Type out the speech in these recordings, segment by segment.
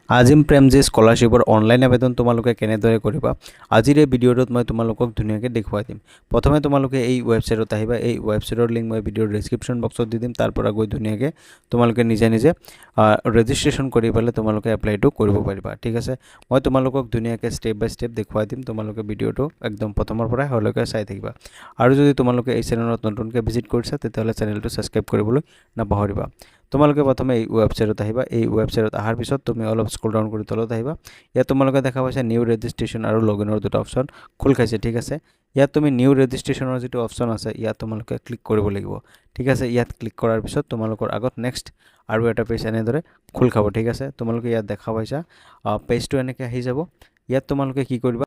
আজিম প্ৰেমজী স্কলাৰশ্বিপৰ অনলাইন আবেদন তোমালোকে কেনেদৰে কৰিবা আজিৰ এই ভিডিঅ'টোত মই তোমালোকক ধুনীয়াকৈ দেখুৱাই দিম। প্ৰথমে তোমালোকে এই ৱেবছাইটত আহিবা। এই ৱেবছাইটৰ লিংক মই ভিডিঅ'ৰ ডেছক্ৰিপশ্যন বক্সত দি দিম। তাৰ পৰা গৈ ধুনীয়াকৈ তোমালোকে নিজে ৰেজিষ্ট্ৰেশ্যন কৰি পেলাই তোমালোকে এপ্লাইটো কৰিব পাৰিবা। ঠিক আছে, মই তোমালোকক ধুনীয়াকৈ ষ্টেপ বাই ষ্টেপ দেখুৱাই দিম। তোমালোকে ভিডিঅ'টো একদম প্ৰথমৰ পৰাই শেষলৈকে চাই থাকিবা। আৰু যদি তোমালোকে এই চেনেলত নতুনকৈ ভিজিট কৰিছা তেতিয়াহ'লে চেনেলটো ছাবস্ক্ৰাইব কৰিবলৈ নাপাহৰিবা। তোমালোকে প্ৰথমে এই ৱেবছাইটত আহিবা। এই ৱেবছাইটত অহাৰ পিছত তুমি অলপ স্ক্ৰল ডাউন কৰি তলত আহিবা। ইয়াত তোমালোকে দেখা পাইছা নিউ ৰেজিষ্ট্ৰেশ্যন আৰু লগইনৰ দুটা অপশ্যন খোল খাইছে। ঠিক আছে, ইয়াত তুমি নিউ ৰেজিষ্ট্ৰেশ্যনৰ যিটো অপশ্যন আছে ইয়াত তোমালোকে ক্লিক কৰিব লাগিব। ঠিক আছে, ইয়াত ক্লিক কৰাৰ পিছত তোমালোকৰ আগত নেক্সট আৰু এটা পেজ এনেদৰে খোল খাব। ঠিক আছে, তোমালোকে ইয়াত দেখা পাইছা পেজটো এনেকৈ আহি যাব। ইয়াত তোমালোকে কি কৰিবা,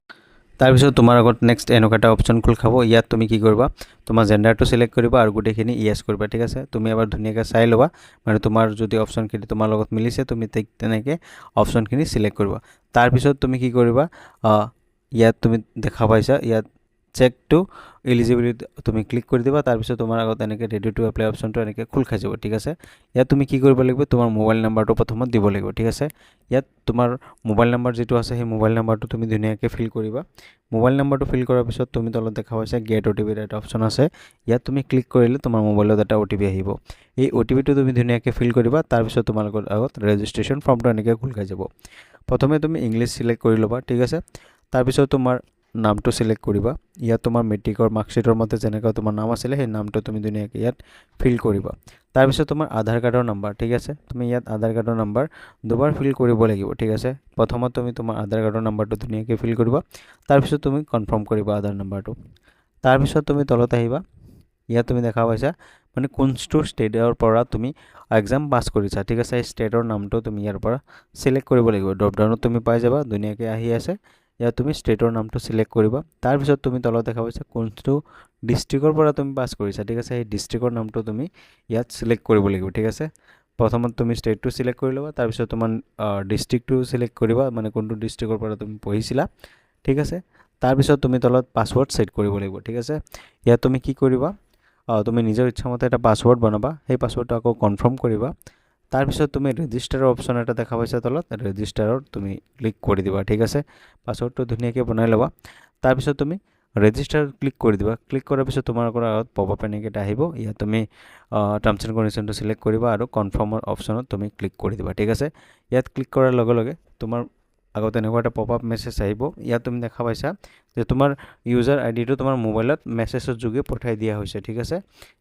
তাৰপিছত তোমাৰ আগত নেক্সট এনেকুৱা এটা অপশ্যন খোল খাব। ইয়াত তুমি কি কৰিবা, তোমাৰ জেণ্ডাৰটো চিলেক্ট কৰিবা আৰু গোটেইখিনি ইয়েছ কৰিবা। ঠিক আছে, তুমি এবাৰ ধুনীয়াকৈ চাই ল'বা, মানে তোমাৰ যদি অপশ্যনখিনি তোমাৰ লগত মিলিছে তুমি তেনেকৈ অপশ্যনখিনি চিলেক্ট কৰিবা। তাৰপিছত তুমি কি কৰিবা, ইয়াত তুমি দেখা পাইছা ইয়াত চেক টু এলিজিবিলিটি তুমি ক্লিক কৰি দিবা। তাৰপিছত তোমাৰ আগত এনেকৈ ৰেডি টু এপ্লাই অপশ্যনটো এনেকৈ খোল খাই যাব। ঠিক আছে, ইয়াত তুমি কি কৰিব লাগিব, তোমাৰ মোবাইল নাম্বাৰটো প্ৰথমত দিব লাগিব। ঠিক আছে, ইয়াত তোমাৰ মোবাইল নাম্বাৰ যিটো আছে সেই মোবাইল নাম্বাৰটো তুমি ধুনীয়াকৈ ফিল কৰিবা। মোবাইল নাম্বাৰটো ফিল কৰাৰ পিছত তুমি তলত দেখা পাইছা গেট OTP এটা অপশ্যন আছে। ইয়াত তুমি ক্লিক কৰিলে তোমাৰ মোবাইলত এটা OTP আহিব। এই OTPটো তুমি ধুনীয়াকৈ ফিল কৰিবা। তাৰপিছত তোমালোকৰ আগত ৰেজিষ্ট্ৰেশ্যন ফৰ্মটো এনেকৈ খোল খাই যাব। প্ৰথমে তুমি ইংলিছ চিলেক্ট কৰি ল'বা। ঠিক আছে, তাৰপিছত তোমাৰ নামটো চিলেক্ট কৰিবা। ইয়াত তোমাৰ মেট্ৰিকৰ মাৰ্কশ্বিটৰ মতে যেনেকৈ তোমাৰ নাম আছিলে সেই নামটো তুমি ধুনীয়াকৈ ইয়াত ফিল কৰিবা। তাৰপিছত তোমাৰ আধাৰ কাৰ্ডৰ নাম্বাৰ। ঠিক আছে, তুমি ইয়াত আধাৰ কাৰ্ডৰ নাম্বাৰ দুবাৰ ফিল কৰিব লাগিব। ঠিক আছে, প্ৰথমত তুমি তোমাৰ আধাৰ কাৰ্ডৰ নাম্বাৰটো ধুনীয়াকৈ ফিল কৰিবা। তাৰপিছত তুমি কনফাৰ্ম কৰিবা আধাৰ নাম্বাৰটো। তাৰপিছত তুমি তলত আহিবা। ইয়াত তুমি দেখা পাইছা মানে কোনটো ষ্টেটৰ পৰা তুমি এক্সাম পাছ কৰিছা। ঠিক আছে, এই ষ্টেটৰ নামটো তুমি ইয়াৰ পৰা চিলেক্ট কৰিব লাগিব। ড্ৰপডাউনত তুমি পাই যাবা, ধুনীয়াকৈ আহি আছে। ইয়াত তুমি ষ্টেটৰ নামটো চিলেক্ট কৰিবা। তাৰপিছত তুমি তলত দেখা পাইছা কোনটো ডিষ্ট্ৰিক্টৰ পৰা তুমি পাছ কৰিছা। ঠিক আছে, সেই ডিষ্ট্ৰিক্টৰ নামটো তুমি ইয়াত চিলেক্ট কৰিব লাগিব। ঠিক আছে, প্ৰথমত তুমি ষ্টেটটো চিলেক্ট কৰি ল'বা। তাৰপিছত তোমাৰ ডিষ্ট্ৰিক্টটো চিলেক্ট কৰিবা, মানে কোনটো ডিষ্ট্ৰিক্টৰ পৰা তুমি পঢ়িছিলা। ঠিক আছে, তাৰপিছত তুমি তলত পাছৱৰ্ড ছেট কৰিব লাগিব। ঠিক আছে, ইয়াত তুমি কি কৰিবা, তুমি নিজৰ ইচ্ছামতে এটা পাছৱৰ্ড বনাবা। সেই পাছৱৰ্ডটো আকৌ কনফাৰ্ম কৰিবা। তাৰপিছত তুমি ৰেজিষ্টাৰৰ অপশ্যন এটা দেখা পাইছা তলত, ৰেজিষ্টাৰত তুমি ক্লিক কৰি দিবা। ঠিক আছে, পাছৱৰ্ডটো ধুনীয়াকৈ বনাই ল'বা। তাৰপিছত তুমি ৰেজিষ্টাৰত ক্লিক কৰি দিবা। ক্লিক কৰাৰ পিছত তোমাৰ আগত পপআপ এনেকৈ এটা আহিব। ইয়াত তুমি টাৰ্মছ এণ্ড কণ্ডিশ্যনটো চিলেক্ট কৰিবা আৰু কনফাৰ্মৰ অপশ্যনত তুমি ক্লিক কৰি দিবা। ঠিক আছে, ইয়াত ক্লিক কৰাৰ লগে লগে তোমাৰ আগত এনেকুৱা এটা পপআপ মেছেজ আহিব। ইয়াত তুমি দেখা পাইছা যে তোমাৰ ইউজাৰ আইডিটো তোমাৰ মোবাইলত মেছেজৰ যোগে পঠাই দিয়া হৈছে। ঠিক আছে,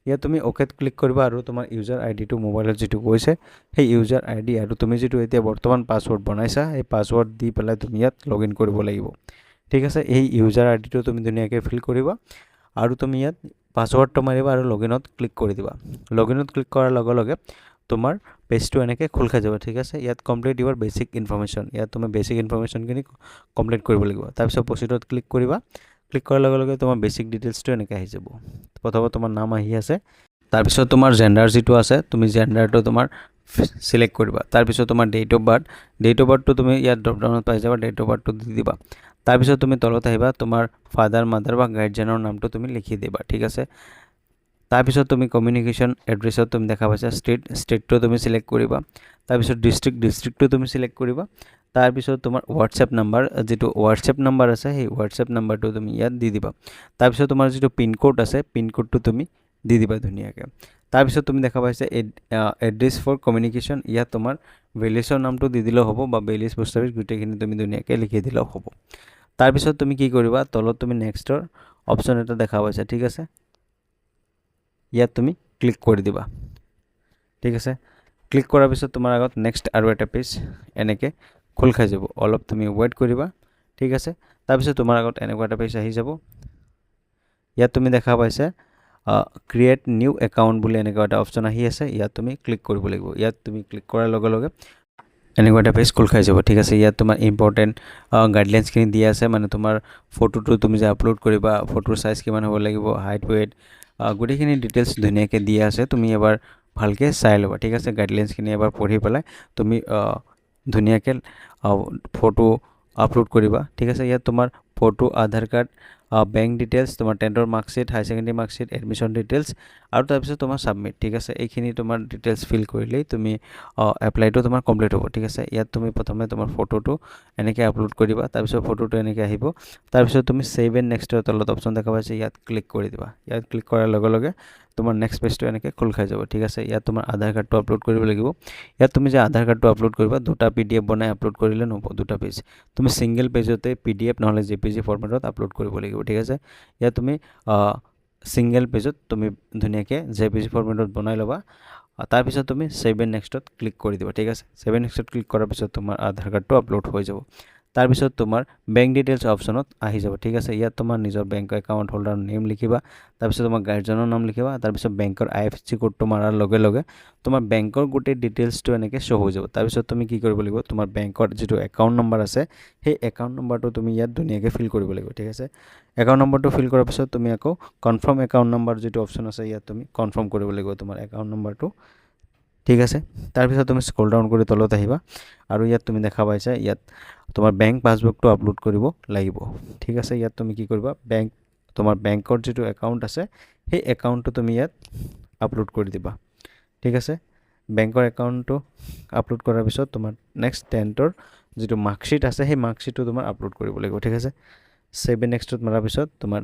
ইয়াত তুমি অ'কেত ক্লিক কৰিবা আৰু তোমাৰ ইউজাৰ আইডিটো মোবাইলত যিটো গৈছে সেই ইউজাৰ আইডি আৰু তুমি যিটো এতিয়া বৰ্তমান পাছৱৰ্ড বনাইছা সেই পাছৱৰ্ড দি পেলাই তুমি ইয়াত লগ ইন কৰিব লাগিব। ঠিক আছে, এই ইউজাৰ আইডিটো তুমি ধুনীয়াকৈ ফিল কৰিবা আৰু তুমি ইয়াত পাছৱৰ্ডটো মাৰিবা আৰু লগ ইনত ক্লিক কৰি দিবা। লগ ইনত ক্লিক কৰাৰ লগে লগে তোমাৰ পেজটো এনেকৈ খোল খাই যাব। ঠিক আছে, ইয়াত কমপ্লিট ইউৰ বেছিক ইনফৰমেশ্যন, ইয়াত তুমি বেছিক ইনফৰমেশ্যনখিনি কমপ্লিট কৰিব লাগিব। তাৰপিছত প্ৰচিডত ক্লিক কৰিবা। ক্লিক কৰাৰ লগে লগে তোমাৰ বেছিক ডিটেইলছটো এনেকৈ আহি যাব। প্ৰথমত তোমাৰ নাম আহি আছে, তাৰপিছত তোমাৰ জেণ্ডাৰ যিটো আছে তুমি জেণ্ডাৰটো তোমাৰ চিলেক্ট কৰিবা। তাৰপিছত তোমাৰ ডেট অফ বাৰ্থটো তুমি ইয়াত ড্ৰপডাউনত পাই যাবা, ডেট অফ বাৰ্থটো দি দিবা। তাৰপিছত তুমি তলত আহিবা, তোমাৰ ফাদাৰ মাদাৰ বা গাৰ্জেনৰ নামটো তুমি লিখি দিবা। ঠিক আছে, তাৰপিছত তুমি কমিউনিকেশ্যন এড্ৰেছত তুমি দেখা পাইছা ষ্টেটটো তুমি চিলেক্ট কৰিবা। তাৰপিছত ডিষ্ট্ৰিক্টটো তুমি চিলেক্ট কৰিবা। তাৰপিছত তোমাৰ হোৱাটছএপ নাম্বাৰ, যিটো হোৱাটছএপ নাম্বাৰ আছে সেই হোৱাটছএপ নাম্বাৰটো তুমি ইয়াত দি দিবা। তাৰপিছত তোমাৰ যিটো পিনক'ড আছে পিনক'ডটো তুমি দি দিবা ধুনীয়াকৈ। তাৰপিছত তুমি দেখা পাইছা এড্ৰেছ ফৰ কমিউনিকেশ্যন, ইয়াত তোমাৰ ভিলেজৰ নামটো দি দিলেও হ'ব বা ভিলেজ পোষ্ট অফিচ গোটেইখিনি তুমি ধুনীয়াকৈ লিখি দিলেও হ'ব। তাৰপিছত তুমি কি কৰিবা, তলত তুমি নেক্সটৰ অপশ্যন এটা দেখা পাইছা। ঠিক আছে, ইয়াত তুমি ক্লিক কৰি দিবা। ঠিক আছে, ক্লিক কৰাৰ পিছত তোমাৰ আগত নেক্সট আৰু এটা পেজ এনেকৈ খোল খাই যাব। অলপ তুমি ৱেইট কৰিবা। ঠিক আছে, তাৰপিছত তোমাৰ আগত এনেকুৱা এটা পেজ আহি যাব। ইয়াত তুমি দেখা পাইছা ক্ৰিয়েট নিউ একাউণ্ট বুলি এনেকুৱা এটা অপশ্যন আহি আছে। ইয়াত তুমি ক্লিক কৰিব লাগিব। ইয়াত তুমি ক্লিক কৰাৰ লগে লগে এনেকুৱা এটা পেজ খোল খাই যাব। ঠিক আছে, ইয়াত তোমাৰ ইম্পৰ্টেণ্ট গাইডলাইনছখিনি দিয়া আছে, মানে তোমাৰ ফটোটো তুমি যে আপলোড কৰিবা ফটোৰ চাইজ কিমান হ'ব লাগিব, হাইট ৱেইট গোটেইখিনি ডিটেইলছ ধুনীয়াকৈ দিয়া আছে। তুমি এবাৰ ভালকৈ চাই ল'বা। ঠিক আছে, গাইডলাইনছখিনি এবাৰ পঢ়ি পেলাই তুমি ধুনীয়াকৈ ফটো আপলোড কৰিবা। ঠিক আছে, ইয়াত তোমাৰ ফটো, আধাৰ কাৰ্ড বেংক ডিটেইলছ, তোমাৰ 10ৰ মাৰ্কশ্বিট, হাই ছেকেণ্ডেৰী মাৰ্কশ্বিট, এডমিশ্যন ডিটেইলছ আৰু তাৰপিছত তোমাৰ ছাবমিট। ঠিক আছে, এইখিনি তোমাৰ ডিটেইলছ ফিল কৰিলেই তুমি এপ্লাইটো তোমাৰ কমপ্লিট হ'ব। ঠিক আছে, ইয়াত তুমি প্ৰথমে তোমাৰ ফটোটো এনেকৈ আপলোড কৰি দিবা, তাৰপিছত ফটোটো এনেকৈ আহিব। তাৰপিছত তুমি ছেভ এণ্ড নেক্সটৰ তলত অপশ্যন দেখা পাইছে, ইয়াত ক্লিক কৰি দিবা। ইয়াত ক্লিক কৰাৰ লগে লগে তোমাৰ নেক্সট পেজটো এনেকৈ খোল খাই যাব। ঠিক আছে, ইয়াত তোমাৰ আধাৰ কাৰ্ডটো আপলোড কৰিব লাগিব। ইয়াত তুমি যে আধাৰ কাৰ্ডটো আপলোড কৰিবা, দুটা PDF বনাই আপলোড কৰিলে নহ'ব, দুটা পেজ। তুমি ছিংগল পেজতে PDF নহ'লে JPG ফৰ্মেটত আপলোড কৰিব লাগিব। ঠিক আছে, ইয়াত তুমি ছিংগল পেজত তুমি ধুনীয়াকৈ JPG ফৰ্মেটত বনাই ল'বা। তাৰপিছত তুমি ছেভ এণ্ড নেক্সটত ক্লিক কৰি দিবা। ঠিক আছে, ছেভ এণ্ড নেক্সটত ক্লিক কৰাৰ পিছত তোমাৰ আধাৰ কাৰ্ডটো আপলোড হৈ যাব। তাৰপিছত তোমাৰ বেংক ডিটেইলছ অপশ্যনত আহি যাব। ঠিক আছে, ইয়াত তোমাৰ নিজৰ বেংক একাউণ্ট হোল্ডাৰৰ নেম লিখিবা, তাৰপিছত তোমাৰ গাৰ্জেনৰ নাম লিখিবা, তাৰপিছত বেংকৰ IFSC কোডটো মাৰাৰ লগে লগে তোমাৰ বেংকৰ গোটেই ডিটেইলছটো এনেকৈ শ্ব' হৈ যাব। তাৰপিছত তুমি কি কৰিব লাগিব, তোমাৰ বেংকৰ যিটো একাউণ্ট নম্বৰ আছে সেই একাউণ্ট নম্বৰটো তুমি ইয়াত ধুনীয়াকৈ ফিল কৰিব লাগিব। ঠিক আছে, একাউণ্ট নম্বৰটো ফিল কৰাৰ পিছত তুমি আকৌ কনফাৰ্ম একাউণ্ট নম্বৰ যিটো অপশ্যন আছে ইয়াত তুমি কনফাৰ্ম কৰিব লাগিব তোমাৰ একাউণ্ট নম্বৰটো। ঠিক আছে, তাৰপিছত তুমি স্ক্ৰল ডাউন কৰি তলত আহিবা আৰু ইয়াত তুমি দেখা পাইছা ইয়াত তোমাৰ বেংক পাছবুকটো আপলোড কৰিব লাগিব। ঠিক আছে, ইয়াত তুমি কি কৰিবা, তোমাৰ বেংকৰ যিটো একাউণ্ট আছে সেই একাউণ্টটো তুমি ইয়াত আপলোড কৰি দিবা। ঠিক আছে, বেংকৰ একাউণ্টটো আপলোড কৰাৰ পিছত তোমাৰ নেক্সট 10ৰ যিটো মাৰ্কশ্বিট আছে সেই মাৰ্কশ্বিটটো তোমাৰ আপলোড কৰিব লাগিব। ঠিক আছে, ছেভ এণ্ড নেক্সটত মৰাৰ পিছত তোমাৰ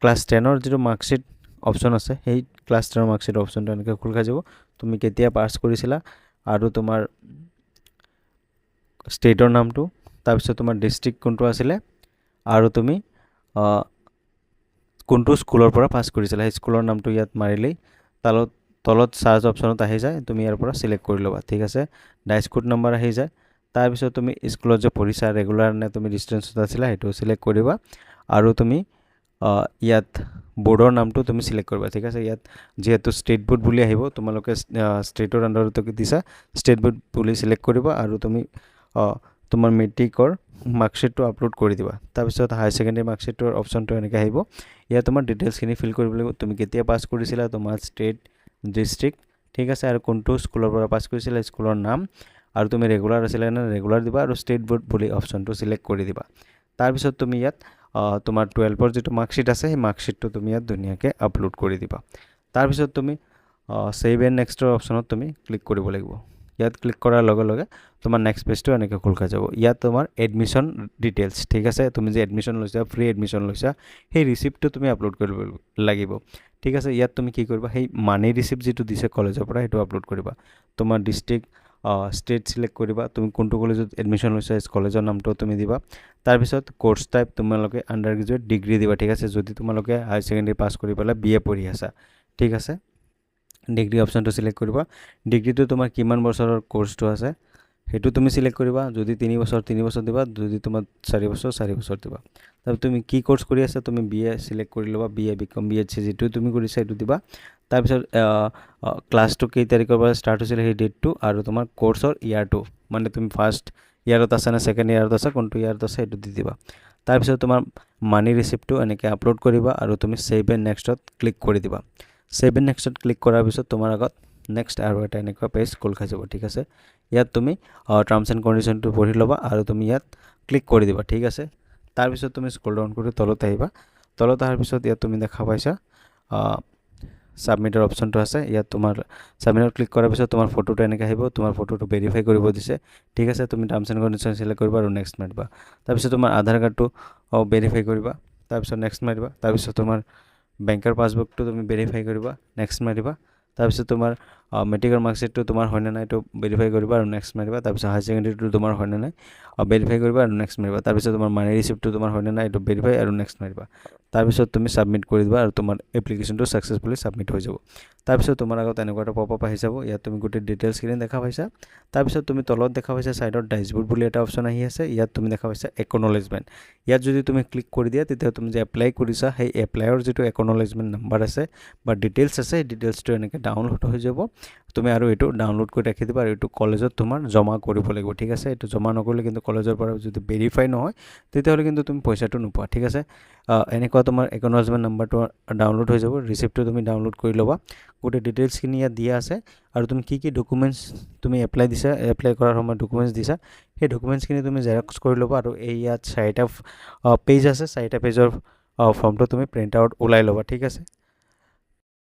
ক্লাছ 10ৰ যিটো মাৰ্কশ্বিট অপশ্যন আছে সেই ক্লাছ 10ৰ মাৰ্কশ্বিট অপশ্যনটো এনেকৈ খোল খাই যাব। তুমি কেতিয়া পাছ কৰিছিলা আৰু তোমাৰ ষ্টেটৰ নামটো, তাৰপিছত তোমাৰ ডিষ্ট্ৰিক্ট কোনটো আছিলে আৰু তুমি কোনটো স্কুলৰ পৰা পাছ কৰিছিলা সেই স্কুলৰ নামটো ইয়াত মাৰিলেই তলত চাৰ্চ অপশ্যনত আহি যায়, তুমি ইয়াৰ পৰা চিলেক্ট কৰি ল'বা। ঠিক আছে, ডাইচ কোড নম্বৰ আহি যায়। তাৰপিছত তুমি স্কুলত যে পঢ়িছা ৰেগুলাৰ নে তুমি ডিষ্টেঞ্চত আছিলা সেইটো চিলেক্ট কৰিবা আৰু তুমি ইয়াত বৰ্ডৰ নামটো তুমি চিলেক্ট কৰিবা। ঠিক আছে, ইয়াত যিহেতু ষ্টেট বোৰ্ড বুলি আহিব, তোমালোকে ষ্টেটৰ আণ্ডাৰতে দিছা, ষ্টেট বোৰ্ড বুলি চিলেক্ট কৰিবা আৰু তুমি তোমাৰ মেট্ৰিকৰ মাৰ্কশ্বিটটো আপলোড কৰি দিবা। তাৰপিছত হাই ছেকেণ্ডেৰী মাৰ্কশ্বিটৰ অপশ্যনটো এনেকৈ আহিব, ইয়াত তোমাৰ ডিটেইলছখিনি ফিল কৰিব লাগিব। তুমি কেতিয়া পাছ কৰিছিলা, তোমাৰ ষ্টেট, ডিষ্ট্ৰিক্ট, ঠিক আছে, আৰু কোনটো স্কুলৰ পৰা পাছ কৰিছিলা স্কুলৰ নাম, আৰু তুমি ৰেগুলাৰ আছিলে নে ৰেগুলাৰ দিবা আৰু ষ্টেট বোৰ্ড বুলি অপশ্যনটো চিলেক্ট কৰি দিবা। তাৰপিছত তুমি ইয়াত তোমাৰ 12ৰ যিটো মাৰ্কশ্বিট আছে সেই মাৰ্কশ্বিটটো তুমি ইয়াত ধুনীয়াকৈ আপলোড কৰি দিবা। তাৰপিছত তুমি ছেভ এণ্ড নেক্সটৰ অপশ্যনত তুমি ক্লিক কৰিব লাগিব। ইয়াত ক্লিক কৰাৰ লগে লগে তোমাৰ নেক্সট পেজটো এনেকৈ খোল খাই যাব। ইয়াত তোমাৰ এডমিশ্যন ডিটেইলছ, ঠিক আছে, তুমি যে এডমিশ্যন লৈছা, ফ্ৰী এডমিশ্যন লৈছা, সেই ৰিচিপ্টটো তুমি আপলোড কৰিব লাগিব। ঠিক আছে, ইয়াত তুমি কি কৰিবা, সেই মানি ৰিচিপ্ট যিটো দিছে কলেজৰ পৰা সেইটো আপলোড কৰিবা। তোমাৰ ডিষ্ট্ৰিক্ট, ষ্টেট চিলেক্ট কৰিবা, তুমি কোনটো কলেজত এডমিশ্যন লৈছা কলেজৰ নামটো তুমি দিবা। তাৰপিছত কোৰ্চ টাইপ তোমালোকে আণ্ডাৰ গ্ৰেজুৱেট ডিগ্ৰী দিবা। ঠিক আছে, যদি তোমালোকে হাই ছেকেণ্ডেৰী পাছ কৰি পেলাই BA পঢ়ি আছা, ঠিক আছে, ডিগ্ৰী অপশ্যনটো চিলেক্ট কৰিবা। ডিগ্ৰীটো তোমাৰ কিমান বছৰৰ কোৰ্চটো আছে সেইটো তুমি চিলেক্ট কৰিবা। যদি 3 বছৰ 3 বছৰ দিবা, যদি তোমাৰ 4 বছৰ 4 বছৰ দিবা। তাৰপিছত তুমি কি কোৰ্চ কৰি আছা, তুমি BA চিলেক্ট কৰি ল'বা, BA BCom BHC যিটো তুমি কৰিছা সেইটো দিবা। তাৰপিছত ক্লাছটো কেই তাৰিখৰ পৰা ষ্টাৰ্ট হৈছিলে সেই ডেটটো আৰু তোমাৰ কোৰ্চৰ ইয়াৰটো, মানে তুমি ফাৰ্ষ্ট ইয়াৰত আছা নে ছেকেণ্ড ইয়াৰত আছা, কোনটো ইয়াৰত আছে সেইটো দি দিবা। তাৰপিছত তোমাৰ মানি ৰিচিপ্টটো এনেকৈ আপলোড কৰিবা আৰু তুমি ছেভ এণ্ড নেক্সটত ক্লিক কৰি দিবা। ছেভ এণ্ড নেক্সটত ক্লিক কৰাৰ পিছত তোমাৰ আগত নেক্সট আৰু এটা এনেকুৱা পেজ খোল খাই যাব। ঠিক আছে, ইয়াত তুমি টাৰ্মছ এণ্ড কণ্ডিশ্যনটো পঢ়ি ল'বা আৰু তুমি ইয়াত ক্লিক কৰি দিবা। ঠিক আছে, তাৰপিছত তুমি স্ক্ৰল ডাউন কৰি তলত আহিবা। তলত অহাৰ পিছত ইয়াত তুমি দেখা পাইছা ছাবমিটৰ অপশ্যনটো আছে। ইয়াত তোমাৰ ছাবমিটত ক্লিক কৰাৰ পিছত তোমাৰ ফটোটো এনেকৈ আহিব, তোমাৰ ফটোটো ভেৰিফাই কৰিব দিছে। ঠিক আছে, তুমি টাৰ্মছ এণ্ড কণ্ডিশ্যন চিলেক্ট কৰিবা আৰু নেক্সট মাৰিবা। তাৰপিছত তোমাৰ আধাৰ কাৰ্ডটো ভেৰিফাই কৰিবা, তাৰপিছত নেক্সট মাৰিবা। তাৰপিছত তোমাৰ বেংকৰ পাছবুকটো তুমি ভেৰিফাই কৰিবা, নেক্সট মাৰিবা। তাৰপিছত তোমাৰ মেট্ৰিকৰ মাৰ্কশ্বিটটো তোমাৰ হয়নে নাই এইটো ভেৰিফাই কৰিবা আৰু নেক্সট মাৰিবা। তাৰপিছত হাই ছেকেণ্ডেৰীটো তোমাৰ হয়নে নাই ভেৰিফাই কৰিবা আৰু নেক্সট মাৰিবা। তাৰপিছত তোমাৰ মানি ৰিচিপ্টটো তোমাৰ হয়নে নাই এইটো ভেৰিফাই আৰু নেক্সট মাৰিবা। তাৰপিছত তুমি ছাবমিট কৰি দিবা আৰু তোমাৰ এপ্লিকেশ্যনটো ছাকচেছফুলি ছাবমিট হৈ যাব। তাৰপিছত তোমাৰ আগত এনেকুৱা এটা পপআপ আহি যাব, ইয়াত তুমি গোটেই ডিটেইলছখিনি দেখা পাইছা। তাৰপিছত তুমি তলত দেখা পাইছা ছাইডত ডেশ্ববৰ্ড বুলি এটা অপশ্যন আহি আছে, ইয়াত তুমি দেখা পাইছা একনলেজমেণ্ট। ইয়াত যদি তুমি ক্লিক কৰি দিয়া তেতিয়া তুমি যে এপ্লাই কৰিছা সেই এপ্লাইৰ যিটো একনলেজমেণ্ট নাম্বাৰ আছে বা ডিটেইলছ আছে সেই ডিটেইলছটো এনেকৈ ডাউনলোড হৈ যাব। তুমি আৰু এইটো ডাউনলোড কৰি ৰাখি দিবা আৰু এইটো কলেজত তোমাৰ জমা কৰিব লাগিব। ঠিক আছে, এইটো জমা নকৰিলে কিন্তু কলেজৰ পৰা যদি ভেৰিফাই নহয় তেতিয়াহ'লে কিন্তু তুমি পইচাটো নোপোৱা। ঠিক আছে, এনেকুৱা তোমাৰ একনলেজমেণ্ট নাম্বাৰটো ডাউনলোড হৈ যাব, ৰিচিপ্টটো তুমি ডাউনলোড কৰি ল'বা। গোটেই ডিটেইলছখিনি ইয়াত দিয়া আছে আৰু তুমি কি ডকুমেণ্টছ তুমি এপ্লাই কৰাৰ সময়ত ডকুমেণ্টছ দিছা সেই ডকুমেণ্টছখিনি তুমি জেৰক্স কৰি ল'বা আৰু এই ইয়াত 4টা পেজ আছে, 4টা পেজৰ ফৰ্মটো তুমি প্ৰিণ্ট আউট ওলাই ল'বা, ঠিক আছে।